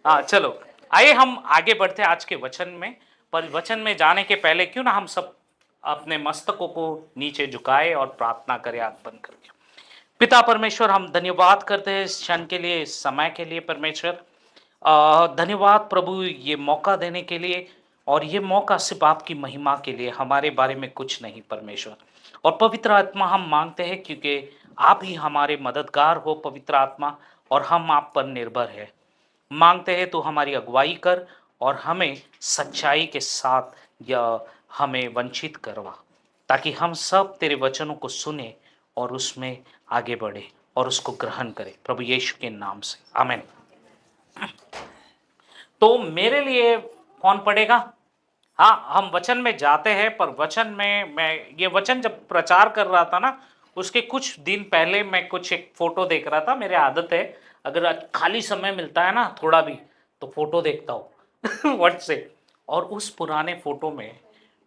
हाँ चलो, आइए हम आगे बढ़ते हैं आज के वचन में। पर वचन में जाने के पहले क्यों ना हम सब अपने मस्तकों को नीचे झुकाए और प्रार्थना करें आंख बंद करके। पिता परमेश्वर, हम धन्यवाद करते हैं इस क्षण के लिए, इस समय के लिए परमेश्वर। धन्यवाद प्रभु ये मौका देने के लिए, और ये मौका सिर्फ आपकी महिमा के लिए, हमारे बारे में कुछ नहीं परमेश्वर। और पवित्र आत्मा हम मांगते हैं, क्योंकि आप ही हमारे मददगार हो पवित्र आत्मा, और हम आप पर निर्भर है। मांगते हैं तो हमारी अगुवाई कर, और हमें सच्चाई के साथ या हमें वंचित करवा, ताकि हम सब तेरे वचनों को सुने और उसमें आगे बढ़े और उसको ग्रहण करें प्रभु यीशु के नाम से, आमीन। तो मेरे लिए कौन पढ़ेगा? हाँ, हम वचन में जाते हैं, पर वचन में मैं ये वचन जब प्रचार कर रहा था ना, उसके कुछ दिन पहले मैं कुछ एक फोटो देख रहा था। मेरी आदत है, अगर खाली समय मिलता है ना थोड़ा भी, तो फोटो देखता हूँ व्हाट से। और उस पुराने फोटो में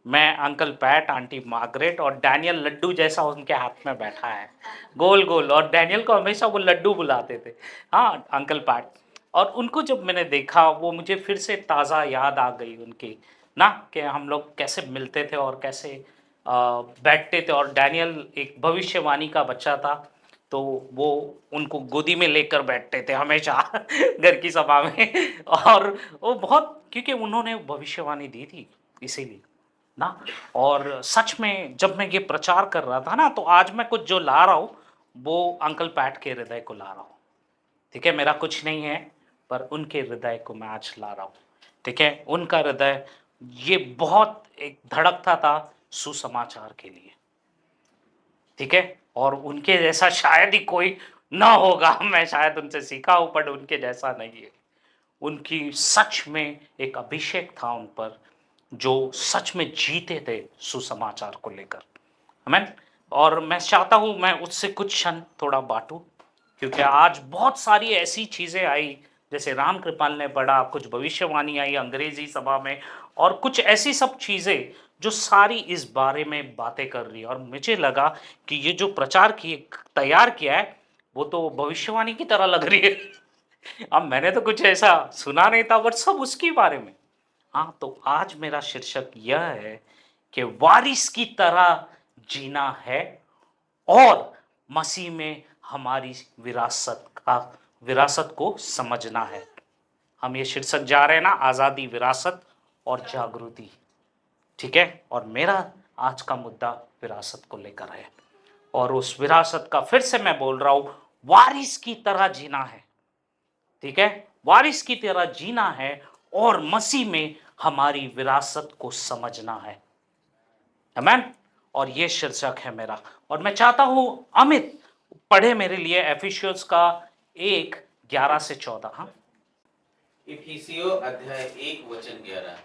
मैं अंकल पैट, आंटी मार्गरेट और डैनियल लड्डू जैसा उनके हाथ में बैठा है, गोल गोल। और डैनियल को हमेशा वो लड्डू बुलाते थे, हाँ अंकल पैट। और उनको जब मैंने देखा, वो मुझे फिर से ताज़ा याद आ गई उनकी ना, कि हम लोग कैसे मिलते थे और कैसे बैठते थे। और डैनियल एक भविष्यवाणी का बच्चा था, तो वो उनको गोदी में लेकर बैठते थे हमेशा घर की सभा में। और वो बहुत, क्योंकि उन्होंने भविष्यवाणी दी थी इसीलिए ना। और सच में जब मैं ये प्रचार कर रहा था ना, तो आज मैं कुछ जो ला रहा हूँ, वो अंकल पैट के हृदय को ला रहा हूँ। ठीक है, मेरा कुछ नहीं है, पर उनके हृदय को मैं आज ला रहा हूँ। ठीक है, उनका हृदय ये बहुत एक धड़कता था सुसमाचार के लिए। ठीक है, और उनके जैसा शायद ही कोई ना होगा, मैं शायद उनसे सीखा हूँ, पर उनके जैसा नहीं है। उनकी सच में एक अभिषेक था उन पर, जो सच में जीते थे सुसमाचार को लेकर। आमीन। और मैं चाहता हूँ मैं उससे कुछ क्षण थोड़ा बांटूं, क्योंकि आज बहुत सारी ऐसी चीज़ें आई, जैसे राम कृपाल ने पढ़ा, कुछ भविष्यवाणी आई अंग्रेजी सभा में, और कुछ ऐसी सब चीज़ें जो सारी इस बारे में बातें कर रही है। और मुझे लगा कि ये जो प्रचार किए तैयार किया है, वो तो भविष्यवाणी की तरह लग रही है। अब मैंने तो कुछ ऐसा सुना नहीं था, बट सब उसके बारे में। हाँ, तो आज मेरा शीर्षक यह है कि वारिस की तरह जीना है, और मसीह में हमारी विरासत को समझना है। हम ये शीर्षक जा रहे हैं ना, आज़ादी, विरासत और जागृति। ठीक है, और मेरा आज का मुद्दा विरासत को लेकर है। और उस विरासत का फिर से मैं बोल रहा हूं, वारिस की तरह जीना है। ठीक है, वारिस की तरह जीना है, और मसीह में हमारी विरासत को समझना है। आमीन। और ये शीर्षक है मेरा, और मैं चाहता हूं अमित पढ़े मेरे लिए एफिशियंस का 1:11 से 14। हाँ, इफिसियो अध्याय 1 वचन 11।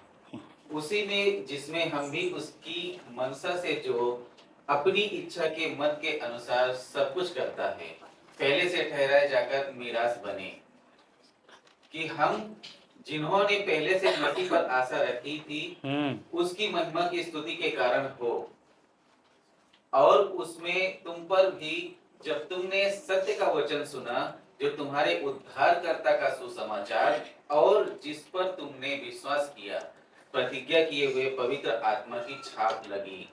उसी में जिसमें हम भी उसकी मनसा से, जो अपनी इच्छा के मत के अनुसार सब कुछ करता है, पहले से ठहराए जाकर मीरास बने, कि हम जिन्होंने पहले से मसीह पर आशा रखी थी, उसकी महिमा की स्तुति के कारण हो। और उसमें तुम पर भी, जब तुमने सत्य का वचन सुना, जो तुम्हारे उद्धारकर्ता का सुसमाचार, और जिस पर तुमने विश्वास किया, प्रतिज्ञा किए हुए पवित्र आत्मा की छाप लगी।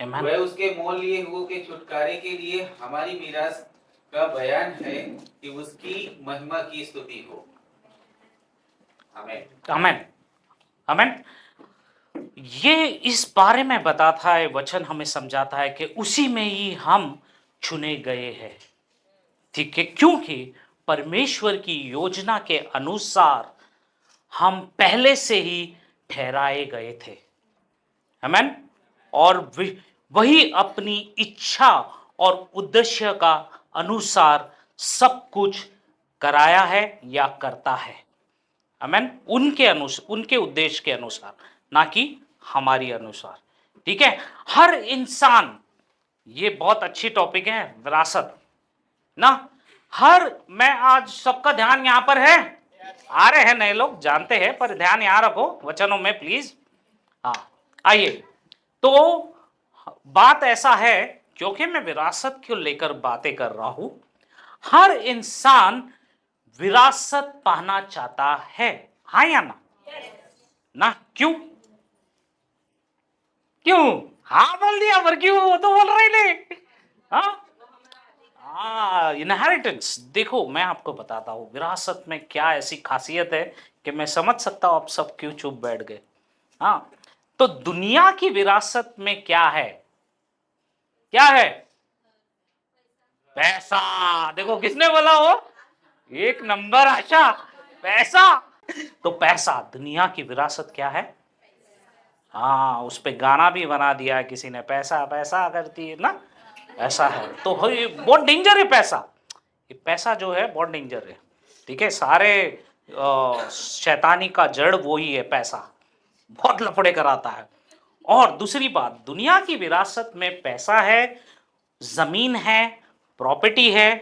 वह उसके मोल लिए हुओं के छुटकारे के लिए हमारी मीरास का बयान है, कि उसकी महिमा की स्तुति हो। आमीन। आमीन। आमीन। ये इस बारे में बताता है वचन, हमें समझाता है कि उसी में ही हम चुने गए हैं। ठीक है, क्योंकि परमेश्वर की योजना के अनुसार हम पहले से ही ठहराए गए थे। आमीन। और वही अपनी इच्छा और उद्देश्य का अनुसार सब कुछ कराया है या करता है। आमीन। उनके अनुसार, उनके उद्देश्य के अनुसार, ना कि हमारी अनुसार। ठीक है, हर इंसान, ये बहुत अच्छी टॉपिक है विरासत ना। मैं आज सबका ध्यान यहां पर है, आ रहे हैं नए लोग जानते हैं, पर ध्यान यहां रखो वचनों में प्लीज। हाँ, आइए। तो बात ऐसा है, क्योंकि मैं विरासत को लेकर बातें कर रहा हूं, हर इंसान विरासत पाना चाहता है, हाँ या ना? ना क्यों? क्यों? हाँ बोल दिया, पर क्यों वो तो बोल रहे नहीं। हाँ, इनहेरिटेंस। देखो मैं आपको बताता हूँ विरासत में क्या ऐसी खासियत है कि मैं समझ सकता हूँ आप सब क्यों चुप बैठ गए। हाँ, तो दुनिया की विरासत में क्या है? क्या है? पैसा। देखो किसने बोला हो? एक नंबर आशा। पैसा। तो पैसा दुनिया की विरासत क्या है? हाँ, उस पे गाना भी बना दिया है किसी ने, पैसा पैसा करती है ना, ऐसा है। तो ये बहुत डेंजर है पैसा। ये पैसा जो है बहुत डेंजर है। ठीक है, सारे शैतानी का जड़ वो ही है पैसा। बहुत लफड़े कराता है। और दूसरी बात, दुनिया की विरासत में पैसा है, जमीन है, प्रॉपर्टी है,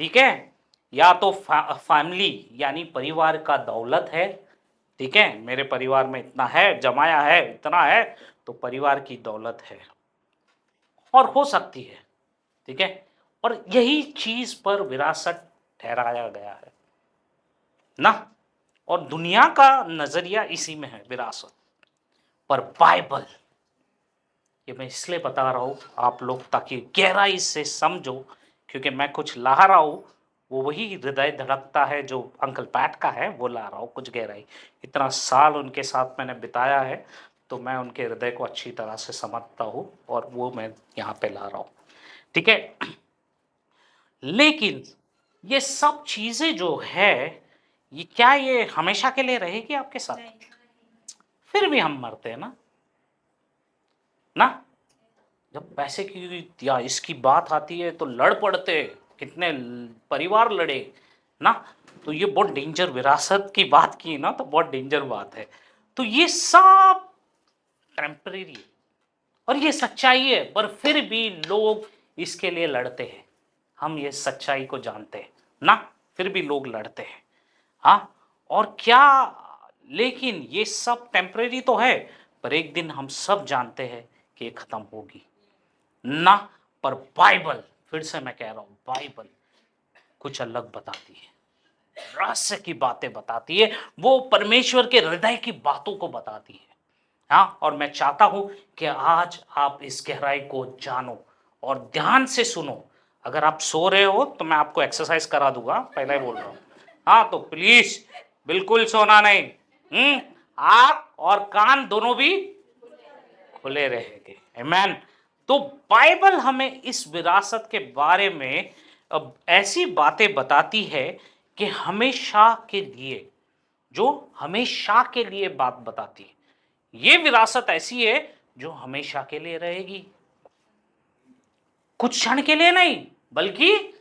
ठीक है, या तो फैमिली यानी परिवार का दौलत है। ठीक है, मेरे परिवार में इतना है, जमाया है, इतना है, तो परिवार की दौलत है और हो सकती है। ठीक है, और यही चीज पर विरासत ठहराया गया है ना। और दुनिया का नजरिया इसी में है विरासत। पर बाइबल, ये मैं इसलिए बता रहा हूं आप लोग ताकि गहराई से समझो, क्योंकि मैं कुछ ला रहा हूं वो वही हृदय धड़कता है जो अंकल पैट का है, वो ला रहा हूं कुछ गहराई। इतना साल उनके साथ मैंने बिताया है तो मैं उनके हृदय को अच्छी तरह से समझता हूं और वो मैं यहाँ पे ला रहा हूं। ठीक है, लेकिन ये सब चीजें जो है, ये क्या ये हमेशा के लिए रहेगी आपके साथ? फिर भी हम मरते हैं ना। जब पैसे की या इसकी बात आती है तो लड़ पड़ते हैं, कितने परिवार लड़े ना। तो ये बहुत डेंजर, विरासत की बात की ना तो बहुत डेंजर बात है। तो ये सब टेम्परेरी और ये सच्चाई है, पर फिर भी लोग इसके लिए लड़ते हैं। हम ये सच्चाई को जानते हैं ना, फिर भी लोग लड़ते हैं। हाँ, और क्या, लेकिन ये सब टेम्परेरी तो है, पर एक दिन हम सब जानते हैं कि ये खत्म होगी ना। पर बाइबल, फिर से मैं कह रहा हूं, बाइबल कुछ अलग बताती है, रहस्य की बातें बताती है, वो परमेश्वर के हृदय की बातों को बताती है। हाँ, और मैं चाहता हूं कि आज आप इस गहराई को जानो और ध्यान से सुनो। अगर आप सो रहे हो तो मैं आपको एक्सरसाइज करा दूंगा, पहले ही बोल रहा हूं। हाँ, तो प्लीज बिल्कुल सोना नहीं। आंख और कान दोनों भी खुले रहेंगे। आमेन। तो बाइबल हमें इस विरासत के बारे में अब ऐसी बातें बताती है कि हमेशा के लिए, जो हमेशा के लिए बात बताती है। ये विरासत ऐसी है जो हमेशा के लिए रहेगी, कुछ क्षण के लिए नहीं बल्कि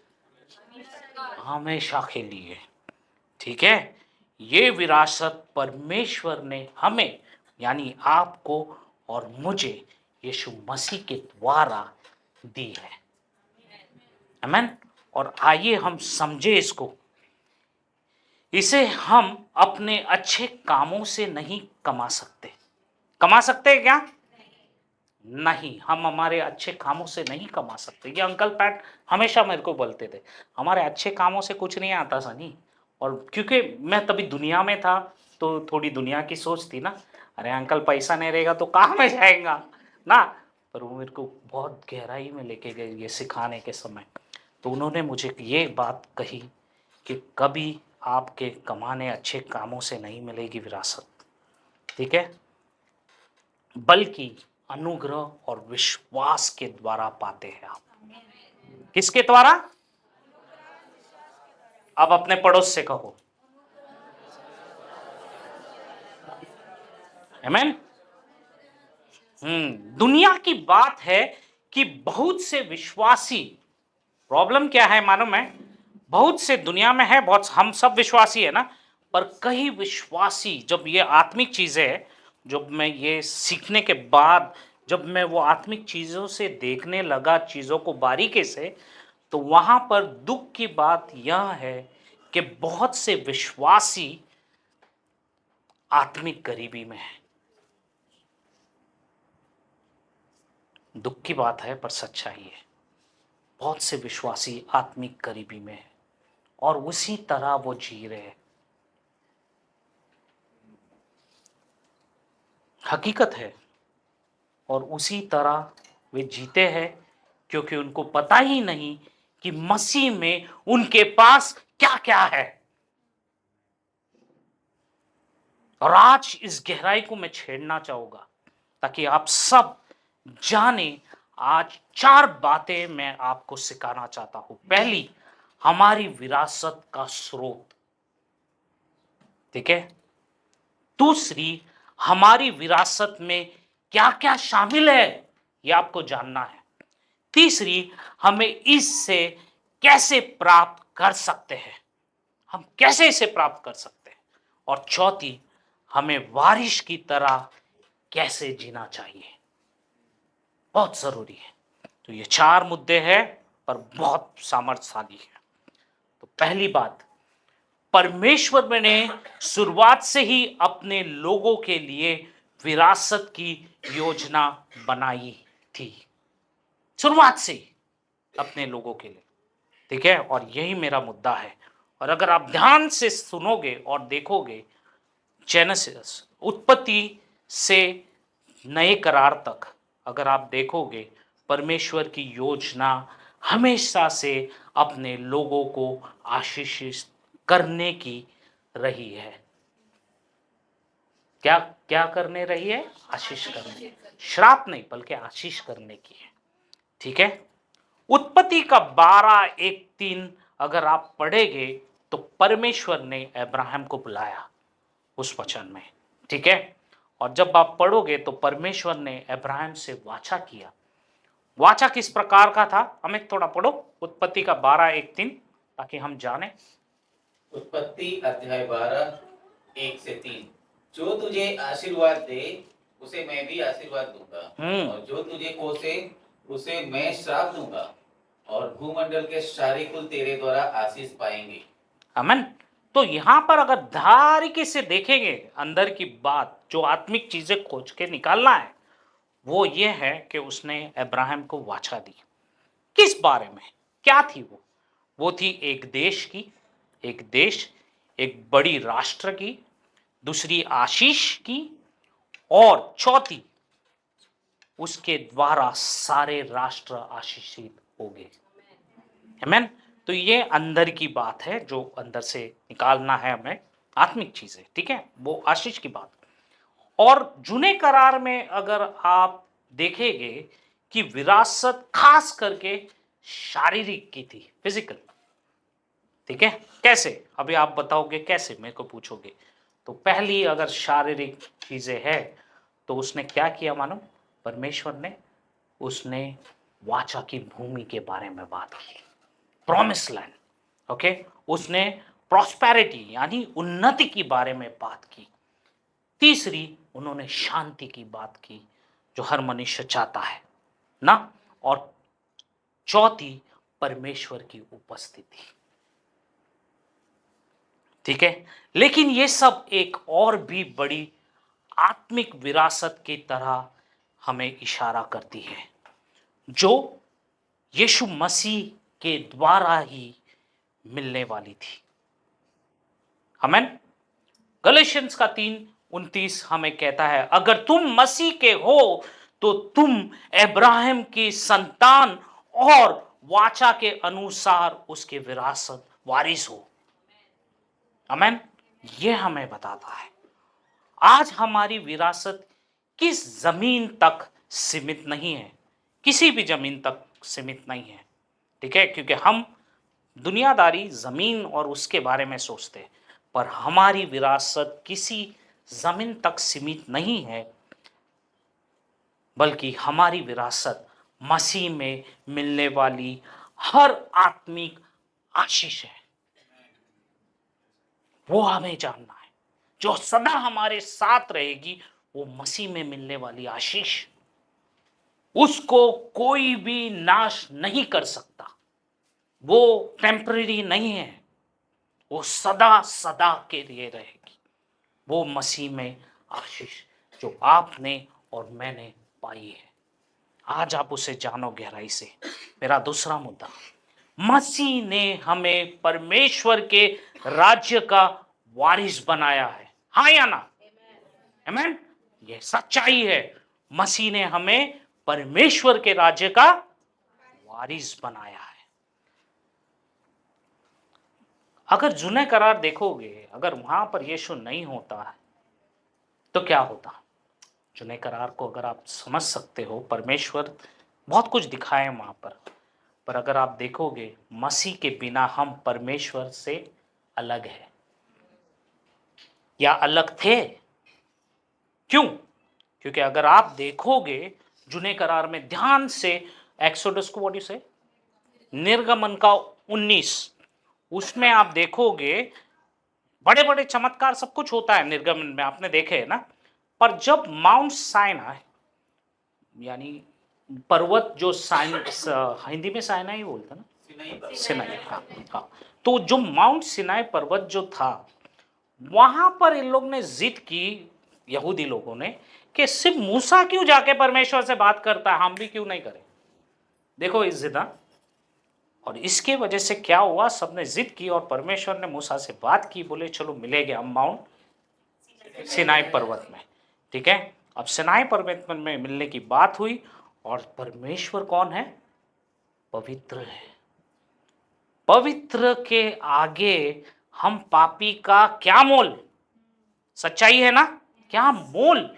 हमेशा के लिए। ठीक है, ये विरासत परमेश्वर ने हमें यानी आपको और मुझे यीशु मसीह के द्वारा दी है। आमीन। और आइए हम समझे इसको। इसे हम अपने अच्छे कामों से नहीं कमा सकते। कमा सकते हैं क्या? नहीं, हम हमारे अच्छे कामों से नहीं कमा सकते। ये अंकल पैट हमेशा मेरे को बोलते थे, हमारे अच्छे कामों से कुछ नहीं आता सनी। और क्योंकि मैं तभी दुनिया में था तो थोड़ी दुनिया की सोच थी ना, अरे अंकल पैसा नहीं रहेगा तो कहाँ में जाएगा ना। पर वो मेरे को बहुत गहराई में लेके गए ये सिखाने के समय। तो उन्होंने मुझे ये बात कही कि कभी आपके कमाने अच्छे कामों से नहीं मिलेगी विरासत। ठीक है, बल्कि अनुग्रह और विश्वास के द्वारा पाते हैं आप। किसके द्वारा? अब अपने पड़ोस से कहो आमीन। दुनिया की बात है कि बहुत से विश्वासी, प्रॉब्लम क्या है मालूम है? बहुत से दुनिया में है, बहुत हम सब विश्वासी है ना, पर कई विश्वासी जब ये आत्मिक चीजें है, जब मैं ये सीखने के बाद जब मैं वो आत्मिक चीजों से देखने लगा चीजों को बारीकी से, तो वहां पर दुख की बात यह है कि बहुत से विश्वासी आत्मिक गरीबी में है। दुख की बात है पर सच्चाई है, बहुत से विश्वासी आत्मिक गरीबी में है। और उसी तरह वो जी रहे हैं। हकीकत है। और उसी तरह वे जीते हैं, क्योंकि उनको पता ही नहीं कि मसीह में उनके पास क्या क्या है। और आज इस गहराई को मैं छेड़ना चाहूंगा ताकि आप सब जाने। आज 4 बातें मैं आपको सिखाना चाहता हूं। पहली, हमारी विरासत का स्रोत, ठीक है। दूसरी, हमारी विरासत में क्या क्या शामिल है, यह आपको जानना है। तीसरी, हमें इससे कैसे प्राप्त कर सकते हैं, हम कैसे इसे प्राप्त कर सकते हैं। और चौथी, हमें वारिस की तरह कैसे जीना चाहिए। बहुत जरूरी है। तो ये 4 मुद्दे हैं, पर बहुत सामर्थ्यशाली है। तो पहली बात, परमेश्वर ने शुरुआत से ही अपने लोगों के लिए विरासत की योजना बनाई थी। शुरुआत से ही अपने लोगों के लिए, ठीक है। और यही मेरा मुद्दा है। और अगर आप ध्यान से सुनोगे और देखोगे, जेनेसिस, उत्पत्ति से नए करार तक अगर आप देखोगे, परमेश्वर की योजना हमेशा से अपने लोगों को आशीषित करने की रही है। क्या क्या करने रही है? आशीष करने, श्राप नहीं बल्कि आशीष करने की है, ठीक है। उत्पत्ति का 12:1-3 अगर आप पढ़ेंगे तो परमेश्वर ने अब्राहम को बुलाया उस वचन में, ठीक है। और जब आप पढ़ोगे तो परमेश्वर ने अब्राहम से वाचा किया। वाचा किस प्रकार का था? हमें थोड़ा पढ़ो उत्पत्ति का 12:1-3 ताकि हम जाने। उत्पत्ति अध्याय 12 1 से 3। जो तुझे आशीर्वाद दे उसे मैं भी आशीर्वाद दूंगा, और जो तुझे कोसे उसे मैं श्राप दूंगा, और भूमंडल के सारे कुल तेरे द्वारा आशीष पाएंगे। आमीन। तो यहां पर अगर धारिकी से देखेंगे, अंदर की बात जो आत्मिक चीजें खोज के निकालना है वो ये है कि उसने अब्राहम को वाचा दी। किस बारे में? क्या थी वो थी एक देश की, एक देश, एक बड़ी राष्ट्र की, दूसरी आशीष की, और चौथी उसके द्वारा सारे राष्ट्र आशीषित हो गए। आमीन। तो ये अंदर की बात है जो अंदर से निकालना है हमें, आत्मिक चीजें, ठीक है, वो आशीष की बात। और जूने करार में अगर आप देखेंगे कि विरासत खास करके शारीरिक की थी, फिजिकल, ठीक है। कैसे? अभी आप बताओगे कैसे, मेरे को पूछोगे। तो पहली अगर शारीरिक चीजें है तो उसने क्या किया मानो? परमेश्वर ने उसने वाचा की भूमि के बारे में बात की, प्रॉमिस लैंड, ओके। उसने प्रॉस्पेरिटी यानी उन्नति के बारे में बात की। तीसरी, उन्होंने शांति की बात की जो हर मनुष्य चाहता है ना। और चौथी, परमेश्वर की उपस्थिति, ठीक है। लेकिन ये सब एक और भी बड़ी आत्मिक विरासत की तरह हमें इशारा करती है जो यीशु मसीह के द्वारा ही मिलने वाली थी। आमीन। गलातियंस का 3:29 हमें कहता है, अगर तुम मसीह के हो तो तुम अब्राहम की संतान और वाचा के अनुसार उसके विरासत वारिस हो। आमीन। यह हमें बताता है आज हमारी विरासत किस जमीन तक सीमित नहीं है, किसी भी जमीन तक सीमित नहीं है, ठीक है। क्योंकि हम दुनियादारी जमीन और उसके बारे में सोचते हैं, पर हमारी विरासत किसी जमीन तक सीमित नहीं है, बल्कि हमारी विरासत मसीह में मिलने वाली हर आत्मिक आशीष है। वो हमें जानना है, जो सदा हमारे साथ रहेगी, वो मसीह में मिलने वाली आशीष, उसको कोई भी नाश नहीं कर सकता। वो टेम्पररी नहीं है, वो सदा सदा के लिए रहेगी। वो मसीह में आशीष जो आपने और मैंने पाई है, आज आप उसे जानो गहराई से। मेरा दूसरा मुद्दा, मसीह ने हमें परमेश्वर के राज्य का वारिस बनाया है। हाँ या ना? आमीन। ये सच्चाई है। मसीह ने हमें परमेश्वर के राज्य का वारिस बनाया है। अगर जुने करार देखोगे, अगर वहां पर यीशु नहीं होता है तो क्या होता? जुने करार को अगर आप समझ सकते हो, परमेश्वर बहुत कुछ दिखाए वहां पर अगर आप देखोगे मसीह के बिना हम परमेश्वर से अलग है या अलग थे। क्यों? क्योंकि अगर आप देखोगे जुने करार में ध्यान से, एक्सोडस को व्हाट यू से, निर्गमन का 19, उसमें आप देखोगे बड़े बड़े चमत्कार सब कुछ होता है निर्गमन में, आपने देखे है ना। पर जब माउंट साइनाई, यानी पर्वत जो हिंदी में साइनाई बोलते हैं ना, सिनाई, हाँ हाँ। तो जो माउंट सिनाई पर्वत जो था, वहां पर इन लोग ने जिद की, यहूदी लोगों ने, कि सिर्फ मूसा क्यों जाके परमेश्वर से बात करता है, हम भी क्यों नहीं करें। देखो इस जिद, और इसके वजह से क्या हुआ, सबने जिद की और परमेश्वर ने मूसा से बात की, बोले चलो मिलेंगे हम माउंट सिनाई पर्वत में। ठीक है, अब सिनाई पर्वत में मिलने की बात हुई, और परमेश्वर कौन है? पवित्र है। पवित्र के आगे हम पापी का क्या मोल? सच्चाई है ना, क्या मोल।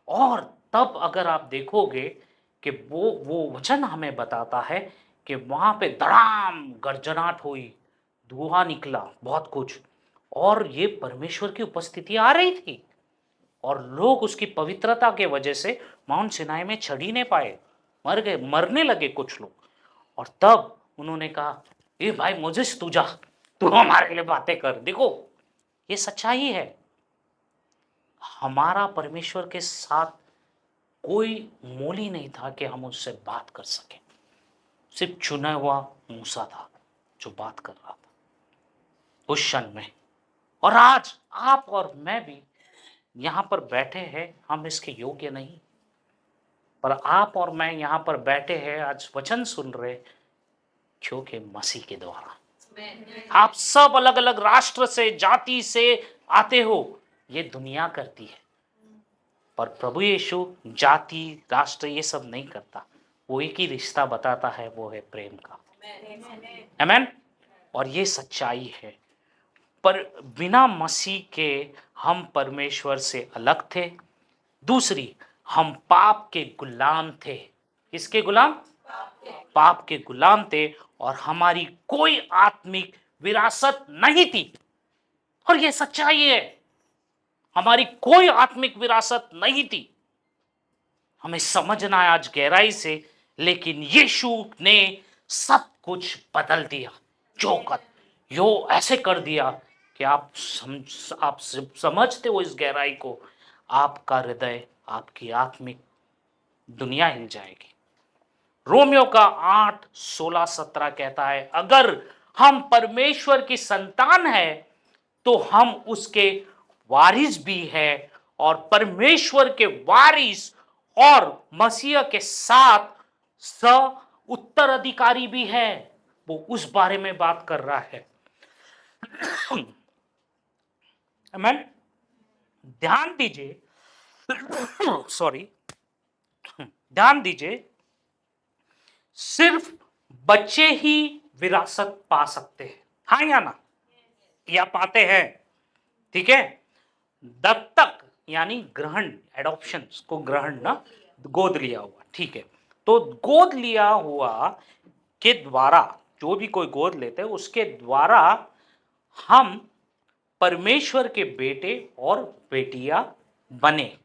और तब अगर आप देखोगे कि वो वचन हमें बताता है कि वहां पे धड़ाम गर्जनाट हुई, धुआं निकला, बहुत कुछ, और ये परमेश्वर की उपस्थिति आ रही थी, और लोग उसकी पवित्रता के वजह से माउंट सिनाई में चढ़ ही नहीं पाए, मर गए, मरने लगे कुछ लोग। और तब उन्होंने कहा, ए भाई मोजेस, तू जा, तू हमारे लिए बातें कर। देखो ये सच्चाई है, हमारा परमेश्वर के साथ कोई मोल ही नहीं था कि हम उससे बात कर सकें। सिर्फ चुना हुआ मूसा था जो बात कर रहा था उस क्षण में। और आज आप और मैं भी यहां पर बैठे हैं, हम इसके योग्य नहीं, पर आप और मैं यहां पर बैठे हैं, आज वचन सुन रहे, क्योंकि मसीह के द्वारा। आप सब अलग अलग राष्ट्र से, जाति से आते हो, ये दुनिया करती है, पर प्रभु यीशु जाति राष्ट्र ये सब नहीं करता, वो एक ही रिश्ता बताता है, वो है प्रेम का। आमीन। और ये सच्चाई है, पर बिना मसीह के हम परमेश्वर से अलग थे। दूसरी, हम पाप के गुलाम थे। किसके गुलाम? पाप के गुलाम थे, और हमारी कोई आत्मिक विरासत नहीं थी। और यह सच्चाई है, हमारी कोई आत्मिक विरासत नहीं थी। हमें समझना है आज गहराई से, लेकिन यीशु ने सब कुछ बदल दिया। यो ऐसे कर दिया कि आप समझते हो इस गहराई को, आपका हृदय, आपकी आत्मिक दुनिया हिल जाएगी। रोमियो का 8:16-17 कहता है, अगर हम परमेश्वर की संतान है तो हम उसके वारिस भी है, और परमेश्वर के वारिस और मसीह के साथ स उत्तराधिकारी भी है। वो उस बारे में बात कर रहा है। आमीन। ध्यान दीजिए, सॉरी, ध्यान दीजिए, सिर्फ बच्चे ही विरासत पा सकते हैं, हाँ या ना? या पाते हैं। ठीक है, दत्तक यानी ग्रहण, एडॉप्शन को ग्रहण ना, गोद लिया हुआ, ठीक है। तो गोद लिया हुआ के द्वारा, जो भी कोई गोद लेते हैं उसके द्वारा हम परमेश्वर के बेटे और बेटियां बने।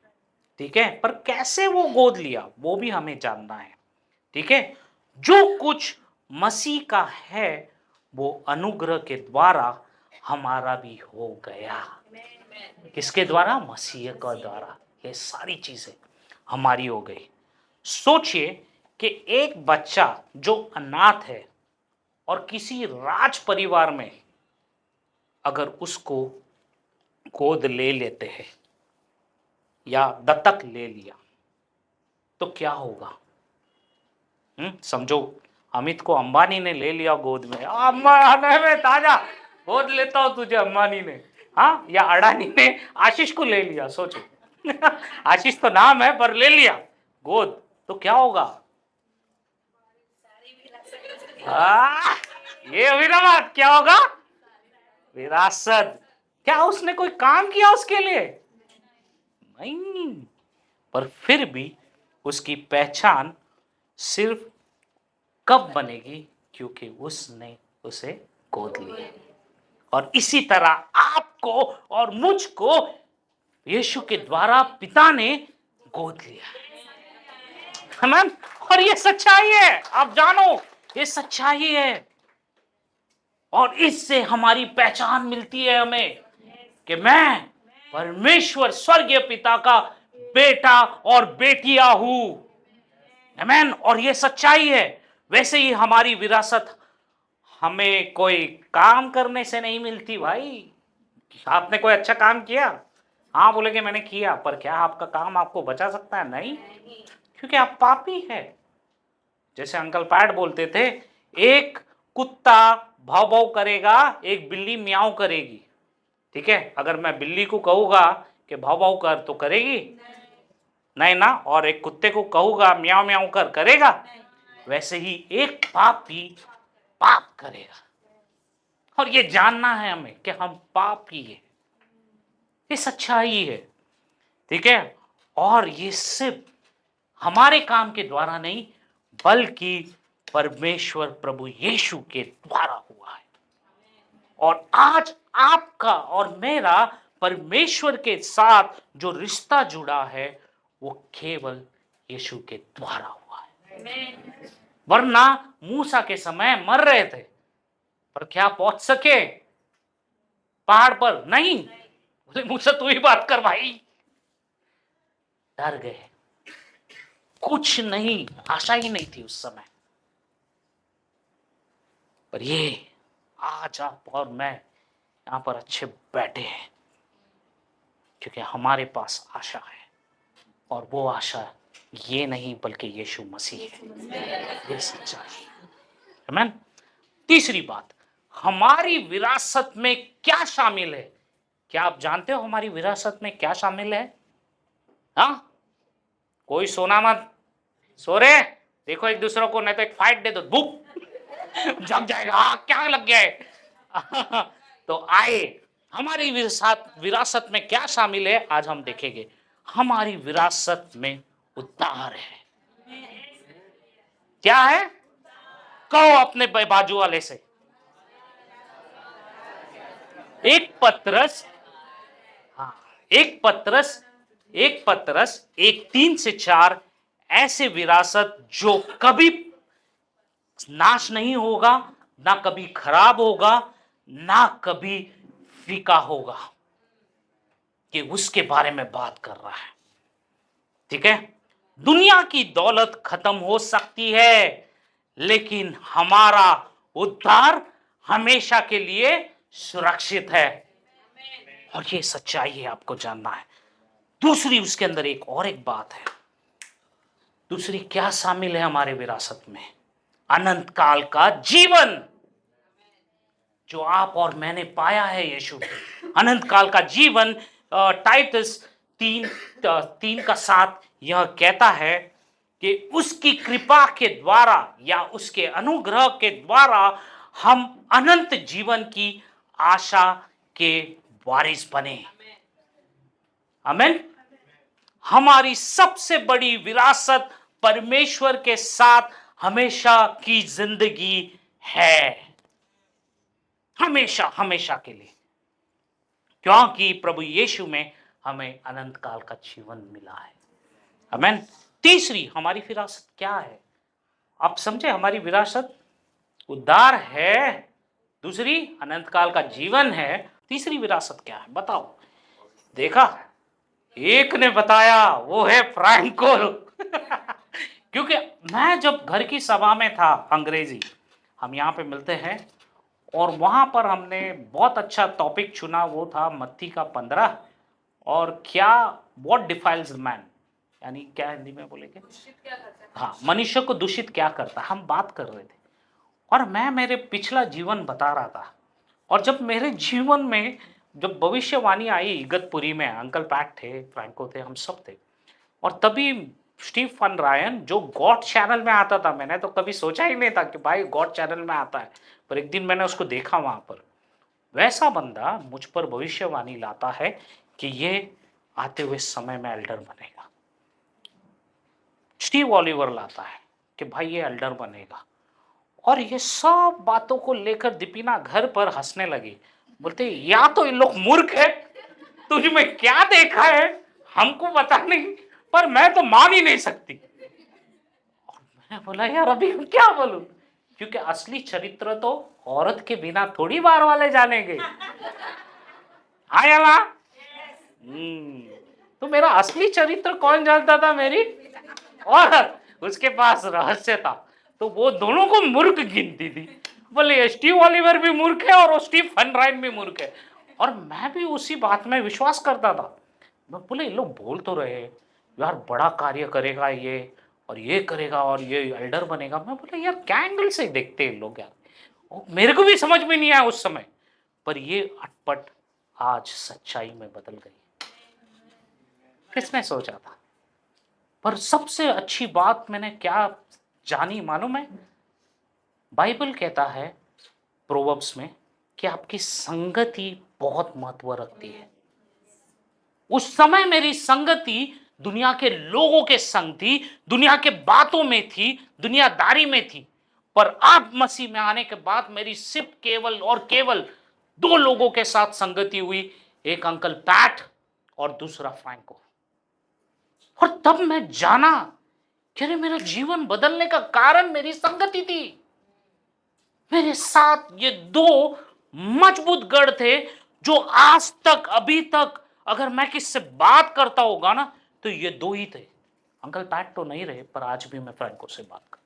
ठीक है, पर कैसे वो गोद लिया वो भी हमें जानना है। ठीक है, जो कुछ मसीह का है वो अनुग्रह के द्वारा हमारा भी हो गया। किसके द्वारा? मसीह का द्वारा ये सारी चीजें हमारी हो गई। सोचिए कि एक बच्चा जो अनाथ है और किसी राज परिवार में अगर उसको गोद ले लेते हैं या दत्तक ले लिया तो क्या होगा? समझो, अमित को अंबानी ने ले लिया गोद में। अम्मा में ताजा गोद लेता हूं तुझे अंबानी ने, हाँ, या अडानी ने आशीष को ले लिया, सोचो। आशीष तो नाम है पर ले लिया गोद, तो क्या होगा? ये हुई ना बात, क्या होगा? विरासत। क्या उसने कोई काम किया उसके लिए? नहीं, पर फिर भी उसकी पहचान सिर्फ कब बनेगी? क्योंकि उसने उसे गोद लिया। और इसी तरह आपको और मुझको यीशु के द्वारा पिता ने गोद लिया, है ना? और ये सच्चाई है, आप जानो, ये सच्चाई है। और इससे हमारी पहचान मिलती है हमें कि मैं परमेश्वर स्वर्गीय पिता का बेटा और बेटिया हूं। आमीन। और ये सच्चाई है। वैसे ही हमारी विरासत हमें कोई काम करने से नहीं मिलती भाई। आपने कोई अच्छा काम किया, हाँ बोलेंगे मैंने किया, पर क्या आपका काम आपको बचा सकता है? नहीं, क्योंकि आप पापी है। जैसे अंकल पैड बोलते थे, एक कुत्ता भाव भाव करेगा, एक बिल्ली म्याऊं करेगी। ठीक है, अगर मैं बिल्ली को कहूंगा कि भाव भाव कर, तो करेगी? नहीं ना। और एक कुत्ते को कहूंगा म्याऊं म्याऊं कर, करेगा? वैसे ही एक पापी पाप करेगा। और ये जानना है हमें कि हम पापी है, ये सच्चाई है। ठीक है, और ये सिर्फ हमारे काम के द्वारा नहीं, बल्कि परमेश्वर प्रभु यीशु के द्वारा हुआ है। और आज आपका और मेरा परमेश्वर के साथ जो रिश्ता जुड़ा है, वो केवल यीशु के द्वारा हुआ है। वरना मूसा के समय मर रहे थे, पर क्या पहुंच सके पहाड़ पर? नहीं। बोले मूसा तू ही बात कर भाई। डर गए, कुछ नहीं, आशा ही नहीं थी उस समय। पर ये आज आप और मैं यहां पर अच्छे बैठे हैं, क्योंकि हमारे पास आशा है। और वो आशा ये नहीं बल्कि यीशु मसीह है। ये सच्चाई। आमीन। तीसरी बात, हमारी विरासत में क्या शामिल है? क्या आप जानते हो हमारी विरासत में क्या शामिल है? हाँ, कोई सोना मत, सो रहे? देखो एक दूसरे को, नहीं तो एक फाइट दे दो, बुक जग जाएगा। क्या लग गया है? तो आए, हमारी विरासत में क्या शामिल है आज हम देखेंगे। हमारी विरासत में उद्धार है। क्या है? कहो अपने बाजू वाले से, एक पत्रस, हाँ, एक पत्रस 1:3-4 ऐसे विरासत जो कभी नाश नहीं होगा, ना कभी खराब होगा, ना कभी फीका होगा, कि उसके बारे में बात कर रहा है। ठीक है, दुनिया की दौलत खत्म हो सकती है, लेकिन हमारा उद्धार हमेशा के लिए सुरक्षित है। और ये सच्चाई है, आपको जानना है। दूसरी, उसके अंदर एक बात है। दूसरी क्या शामिल है हमारे विरासत में? अनंत काल का जीवन, जो आप और मैंने पाया है यीशु में। अनंत काल का जीवन, टाइटस 3:3-7 यह कहता है कि उसकी कृपा के द्वारा या उसके अनुग्रह के द्वारा हम अनंत जीवन की आशा के वारिस बने। आमीन। हमारी सबसे बड़ी विरासत परमेश्वर के साथ हमेशा की जिंदगी है, हमेशा हमेशा के लिए, क्योंकि प्रभु यीशु में हमें अनंत काल का जीवन मिला है। आमीन। तीसरी हमारी विरासत क्या है? आप समझे, हमारी विरासत उद्धार है, दूसरी अनंत काल का जीवन है, तीसरी विरासत क्या है बताओ? देखा, एक ने बताया, वो है फ्रैंको। क्योंकि मैं जब घर की सभा में था, अंग्रेजी, हम यहाँ पे मिलते हैं, और वहाँ पर हमने बहुत अच्छा टॉपिक चुना, वो था मत्ती का 15, और क्या, व्हाट डिफाइल्स मैन, यानी क्या हिंदी में बोलेंगे? हाँ, मनुष्य को दूषित क्या करता है, हम बात कर रहे थे। और मैं मेरे पिछला जीवन बता रहा था। और जब मेरे जीवन में जब भविष्यवाणी आई इगतपुरी में, अंकल पैट थे, फ्रैंको थे, हम सब थे। और तभी स्टीव फन रायन जो गॉड चैनल में आता था, मैंने तो कभी सोचा ही नहीं था कि भाई गॉड चैनल में आता है, पर एक दिन मैंने उसको देखा वहां पर। वैसा बंदा मुझ पर भविष्यवाणी लाता है कि ये आते हुए समय में एल्डर बनेगा। स्टीव ऑलिवर लाता है कि भाई ये एल्डर बनेगा। और ये सब बातों को लेकर दीपिना घर पर हंसने लगी, बोलते या तो इन लोग मूर्ख है, तुझ में क्या देखा है हमको पता नहीं, पर मैं तो मान ही नहीं सकती। और मैंने बोला यार अभी मैं क्या बोलूं, क्योंकि असली चरित्र तो औरत के बिना थोड़ी बार वाले जानेंगे। आया तो मेरा असली चरित्र कौन जानता था, मेरी औरत। उसके पास रहस्य था, तो वो दोनों को मूर्ख गिनती थी। बोले स्टीव ऑलिवर भी मूर्ख है और स्टीव फन रायन भी मूर्ख है। और मैं भी उसी बात में विश्वास करता था। मैं बोले ये लोग बोल तो रहे यार बड़ा कार्य करेगा ये, और ये करेगा और ये एल्डर बनेगा। मैं बोले यार क्या एंगल से देखते हैं लोग यार, और मेरे को भी समझ में नहीं आया उस समय। पर ये अटपट आज सच्चाई में बदल गई। किसने सोचा था। पर सबसे अच्छी बात मैंने क्या जानी मालूम है, बाइबल कहता है प्रोवर्ब्स में कि आपकी संगति बहुत महत्व रखती है। उस समय मेरी संगति दुनिया के लोगों के संग थी, दुनिया के बातों में थी, दुनियादारी में थी। पर अब मसीह में आने के बाद मेरी सिर्फ केवल और केवल दो लोगों के साथ संगति हुई, एक अंकल पैट और दूसरा फ्रैंको। और तब मैं जाना कि अरे मेरा जीवन बदलने का कारण मेरी संगति थी। मेरे साथ ये दो मजबूत गढ़ थे जो आज तक अभी तक अगर मैं किससे बात करता होगा ना तो ये दो ही थे। अंकल पैट तो नहीं रहे, पर आज भी मैं फ्रैंको से बात कर,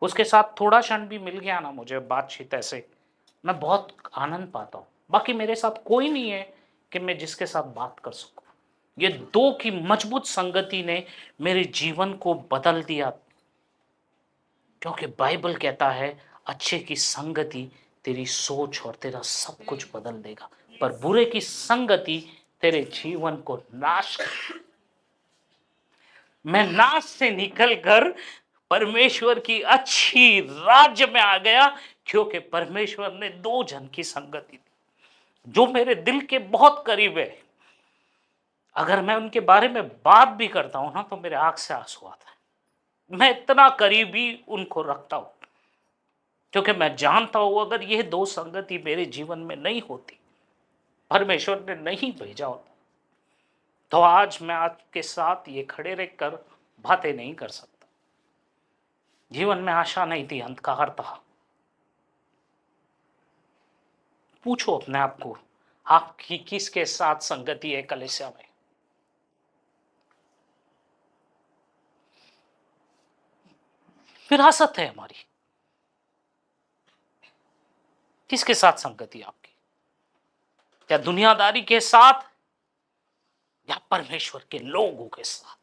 उसके साथ थोड़ा क्षण भी मिल गया ना मुझे बातचीत, ऐसे मैं बहुत आनंद पाता हूँ। बाकी मेरे साथ कोई नहीं है कि मैं जिसके साथ बात कर सकूं। ये दो की मजबूत संगति ने मेरे जीवन को बदल दिया, क्योंकि बाइबल कहता है अच्छे की संगति तेरी सोच और तेरा सब कुछ बदल देगा, पर बुरे की संगति तेरे जीवन को नाश कर। मैं नाश से निकलकर परमेश्वर की अच्छी राज्य में आ गया, क्योंकि परमेश्वर ने दो जन की संगति दी जो मेरे दिल के बहुत करीब है। अगर मैं उनके बारे में बात भी करता हूं ना तो मेरे आंख से आंसू आता है। मैं इतना करीबी उनको रखता हूं, क्योंकि मैं जानता हूं अगर ये दो संगति मेरे जीवन में नहीं होती, परमेश्वर ने नहीं भेजा होता, तो आज मैं आपके साथ ये खड़े रहकर बातें नहीं कर सकता। जीवन में आशा नहीं थी, अंधकार था। पूछो अपने आप को, आपकी किसके साथ संगति है कलीसिया में? विरासत है हमारी, किसके साथ संगति आपकी? क्या दुनियादारी के साथ या परमेश्वर के लोगों के साथ?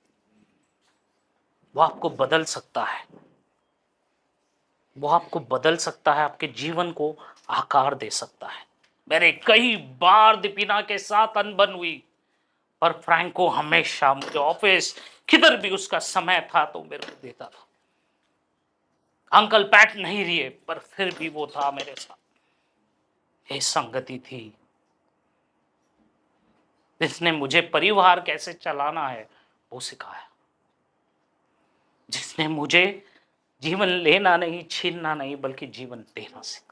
वो आपको बदल सकता है, वो आपको बदल सकता है, आपके जीवन को आकार दे सकता है। मेरे कई बार दीपिना के साथ अनबन हुई, पर फ्रैंको हमेशा मुझे ऑफिस किधर भी उसका समय था तो मेरे को देता था। अंकल पैट नहीं रहे, पर फिर भी वो था मेरे साथ। ये संगति थी जिसने मुझे परिवार कैसे चलाना है वो सिखाया, जिसने मुझे जीवन लेना नहीं, छीनना नहीं, बल्कि जीवन देना सिखाया।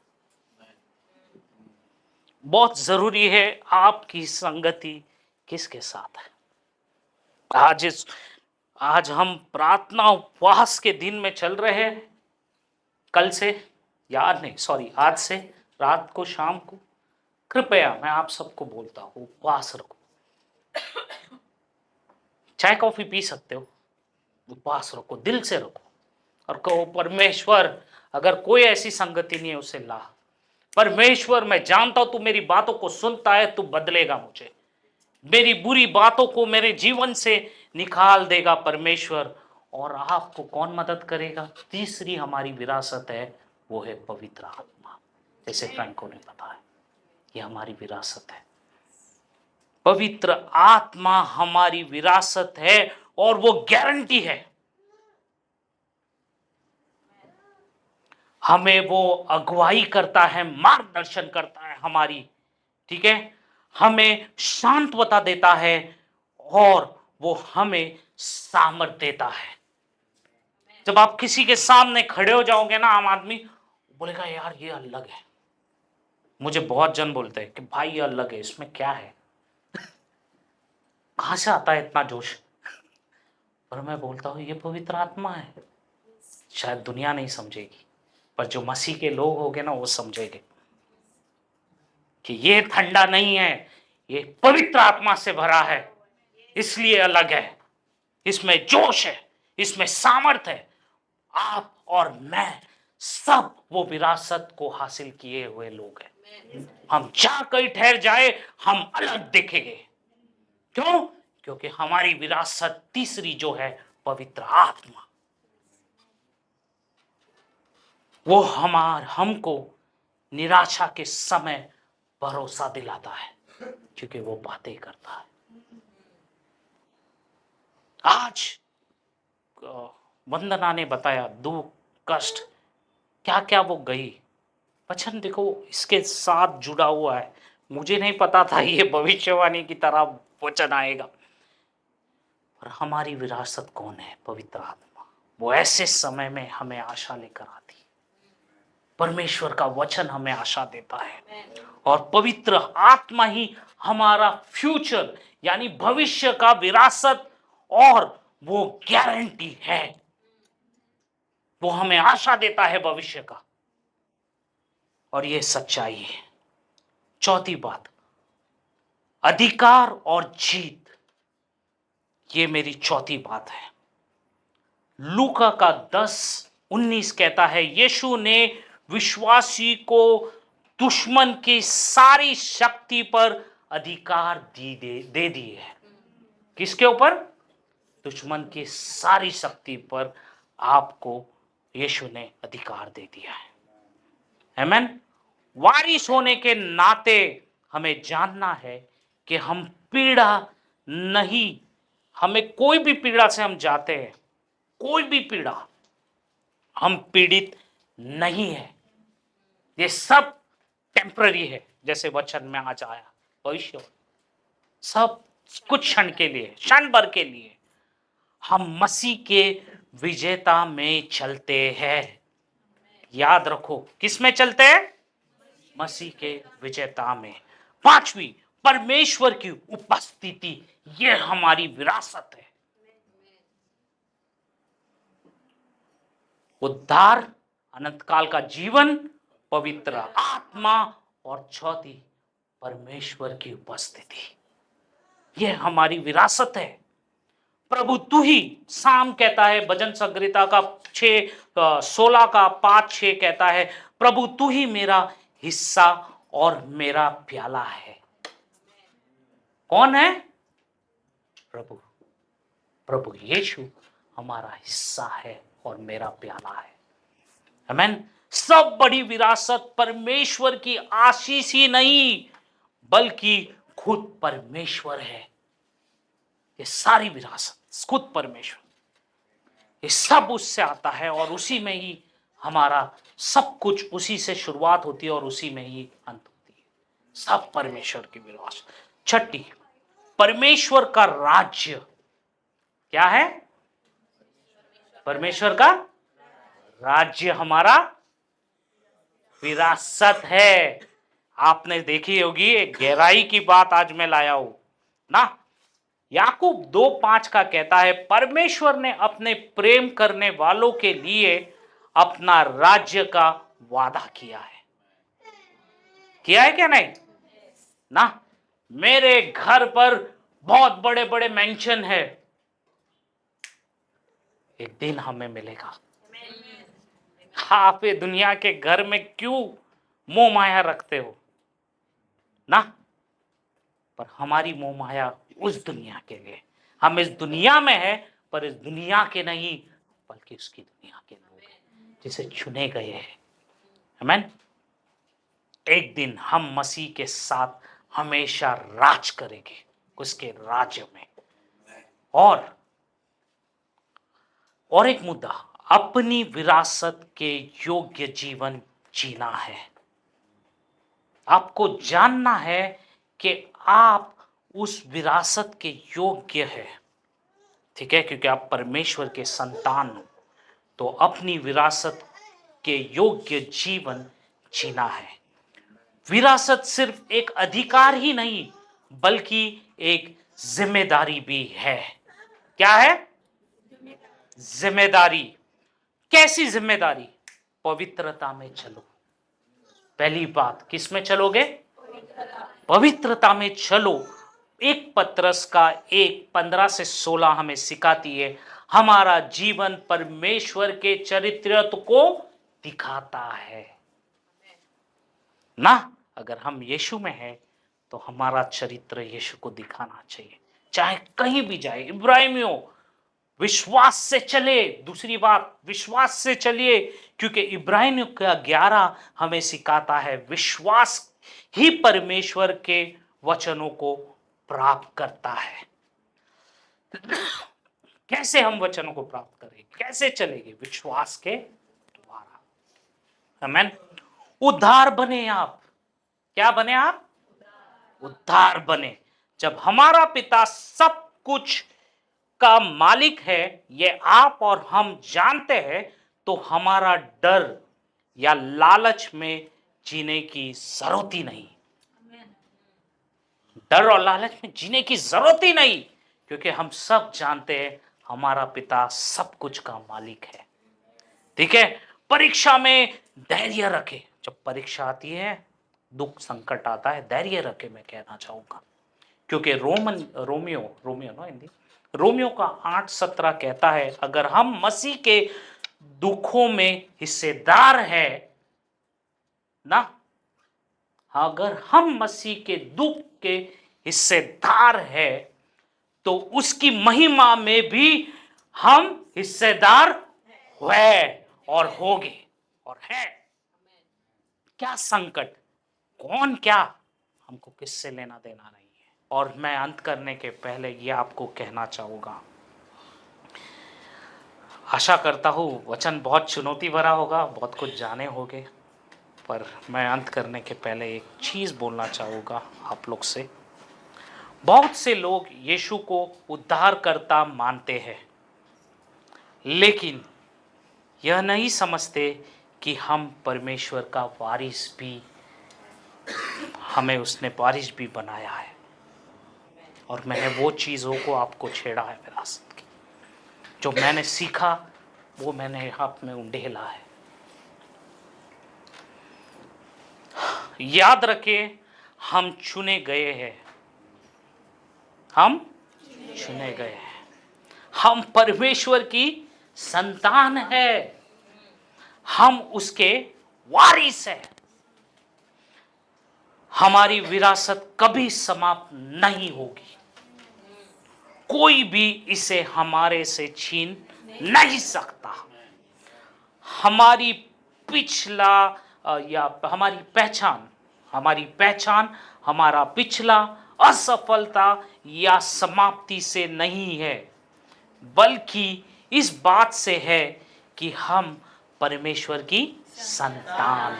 बहुत जरूरी है आपकी संगति किसके साथ है। आज हम प्रार्थना उपवास के दिन में चल रहे हैं। कल से यार नहीं, सॉरी, आज से रात को, शाम को कृपया मैं आप सबको बोलता हूं उपवास रखो। चाय कॉफी पी सकते हो, उपवास रखो, दिल से रखो और कहो परमेश्वर अगर कोई ऐसी संगति नहीं है उसे ला। परमेश्वर मैं जानता हूं तू मेरी बातों को सुनता है, तू बदलेगा मुझे, मेरी बुरी बातों को मेरे जीवन से निकाल देगा परमेश्वर। और आपको कौन मदद करेगा? तीसरी हमारी विरासत है वो है पवित्र आत्मा। जैसे फ्रैंको ने बताया, ये हमारी विरासत है। पवित्र आत्मा हमारी विरासत है और वो गारंटी है। हमें वो अगुवाई करता है, मार्गदर्शन करता है हमारी, ठीक है, हमें शांतवता देता है और वो हमें सामर्थ देता है। जब आप किसी के सामने खड़े हो जाओगे ना, आम आदमी बोलेगा यार ये अलग है। मुझे बहुत जन बोलते हैं कि भाई ये अलग है, इसमें क्या है, कहां से आता है इतना जोश। पर मैं बोलता हूं ये पवित्र आत्मा है। शायद दुनिया नहीं समझेगी, पर जो मसीह के लोग होंगे ना वो समझेंगे कि ये ठंडा नहीं है, ये पवित्र आत्मा से भरा है, इसलिए अलग है। इसमें जोश है, इसमें सामर्थ है। आप और मैं सब वो विरासत को हासिल किए हुए लोग हैं। हम जहां कहीं ठहर जाए हम अलग दिखेंगे। क्यों? क्योंकि हमारी विरासत तीसरी जो है पवित्र आत्मा, वो हमको निराशा के समय भरोसा दिलाता है, क्योंकि वो बातें करता है। आज वंदना ने बताया दुख कष्ट क्या क्या वो गई। वचन देखो इसके साथ जुड़ा हुआ है। मुझे नहीं पता था ये भविष्यवाणी की तरह वचन आएगा। और हमारी विरासत कौन है? पवित्र आत्मा। वो ऐसे समय में हमें आशा लेकर आती है। परमेश्वर का वचन हमें आशा देता है और पवित्र आत्मा ही हमारा फ्यूचर यानी भविष्य का विरासत और वो गारंटी है। वो हमें आशा देता है भविष्य का, और ये सच्चाई है। चौथी बात, अधिकार और जीत। ये मेरी चौथी बात है। लूका का 10:19 कहता है, यीशु ने विश्वासी को दुश्मन की सारी शक्ति पर अधिकार दे दिए है। किसके ऊपर? दुश्मन की सारी शक्ति पर आपको यीशु ने अधिकार दे दिया है। आमीन। वारिस होने के नाते हमें जानना है कि हम पीड़ा नहीं, हमें कोई भी पीड़ा से हम जाते हैं, कोई भी पीड़ा, हम पीड़ित नहीं है। ये सब टेम्पररी है। जैसे वचन में आज आया भविष्य, सब कुछ क्षण के लिए, क्षण भर के लिए। हम मसीह के विजेता में चलते हैं। याद रखो, किस में चलते हैं? मसीह के विजेता में। पांचवी, परमेश्वर की उपस्थिति। ये हमारी विरासत है। उद्धार, अनंत काल का जीवन, पवित्र आत्मा, और चौथी परमेश्वर की उपस्थिति। ये हमारी विरासत है। प्रभु तू ही, साम कहता है भजन संग्रहिता का 16 का 5-6 कहता है, प्रभु तू ही मेरा हिस्सा और मेरा प्याला है। कौन है? प्रभु। प्रभु यीशु हमारा हिस्सा है और मेरा प्याला है। आमीन। सब बड़ी विरासत परमेश्वर की आशीष ही नहीं बल्कि खुद परमेश्वर है। ये सारी विरासत खुद परमेश्वर, ये सब उससे आता है और उसी में ही हमारा सब कुछ, उसी से शुरुआत होती है और उसी में ही अंत होती है। सब परमेश्वर की विरासत। छठी, परमेश्वर का राज्य। क्या है? परमेश्वर का राज्य हमारा विरासत है। आपने देखी होगी, एक गहराई की बात आज मैं लाया हूं ना। याकूब 2:5 का कहता है, परमेश्वर ने अपने प्रेम करने वालों के लिए अपना राज्य का वादा किया है। किया है क्या? नहीं ना। मेरे घर पर बहुत बड़े बड़े मेंशन है, एक दिन हमें मिलेगा। आप ये दुनिया के घर में क्यों मोह माया रखते हो ना? पर हमारी मोह माया उस दुनिया के लिए। हम इस दुनिया में है, पर इस दुनिया के नहीं बल्कि उसकी दुनिया के लोग हैं, जिसे चुने गए हैं। आमीन। एक दिन हम मसीह के साथ हमेशा राज करेंगे उसके राज्य में। और एक मुद्दा, अपनी विरासत के योग्य जीवन जीना है। आपको जानना है कि आप उस विरासत के योग्य है, ठीक है, क्योंकि आप परमेश्वर के संतान हो, तो अपनी विरासत के योग्य जीवन जीना है। विरासत सिर्फ एक अधिकार ही नहीं बल्कि एक जिम्मेदारी भी है। क्या है? जिम्मेदारी। कैसी जिम्मेदारी? पवित्रता में चलो। पहली बात, किस में चलोगे? पवित्रता में चलो। 1 पतरस का 1:15 से 16 हमें सिखाती है, हमारा जीवन परमेश्वर के चरित्र को दिखाता है ना। अगर हम यीशु में हैं तो हमारा चरित्र यीशु को दिखाना चाहिए, चाहे कहीं भी जाए। इब्राहिमियों, विश्वास से चले। दूसरी बात, विश्वास से चलिए, क्योंकि इब्राहिमियों का 11 हमें सिखाता है विश्वास ही परमेश्वर के वचनों को प्राप्त करता है। कैसे हम वचनों को प्राप्त करेंगे? कैसे चलेंगे? विश्वास के द्वारा। आमीन। उद्धार बने आप। क्या बने आप? उद्धार बने। जब हमारा पिता सब कुछ का मालिक है, ये आप और हम जानते हैं, तो हमारा डर या लालच में जीने की जरूरत ही नहीं। डर और लालच में जीने की जरूरत ही नहीं, क्योंकि हम सब जानते हैं हमारा पिता सब कुछ का मालिक है। ठीक है। परीक्षा में धैर्य रखे। जब परीक्षा आती है, दुख संकट आता है, धैर्य रखे, मैं कहना चाहूंगा, क्योंकि रोमियो का 8:17 कहता है, अगर हम मसीह के दुखों में हिस्सेदार है ना, अगर हम मसीह के दुख के हिस्सेदार है, तो उसकी महिमा में भी हम हिस्सेदार हुए और होंगे और है। क्या संकट, कौन क्या, हमको किससे लेना देना नहीं है। और मैं अंत करने के पहले ये आपको कहना चाहूंगा, आशा करता हूँ वचन बहुत चुनौती भरा होगा, बहुत कुछ जाने होंगे, पर मैं अंत करने के पहले एक चीज़ बोलना चाहूँगा आप लोग से। बहुत से लोग यीशु को उद्धारकर्ता मानते हैं, लेकिन यह नहीं समझते कि हम परमेश्वर का वारिस भी, हमें उसने वारिस भी बनाया है। और मैंने वो चीज़ों को आपको छेड़ा है विरासत की, जो मैंने सीखा वो मैंने आप में उंडेला है। याद रखिए, हम चुने गए हैं, हम चुने गए हैं, हम परमेश्वर की संतान है, हम उसके वारिस हैं। हमारी विरासत कभी समाप्त नहीं होगी, कोई भी इसे हमारे से छीन नहीं सकता। हमारी पिछला या हमारी पहचान हमारा पिछला असफलता या समाप्ति से नहीं है, बल्कि इस बात से है कि हम परमेश्वर की संतान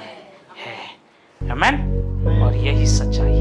हैं। आमीन। और यही सच्चाई है।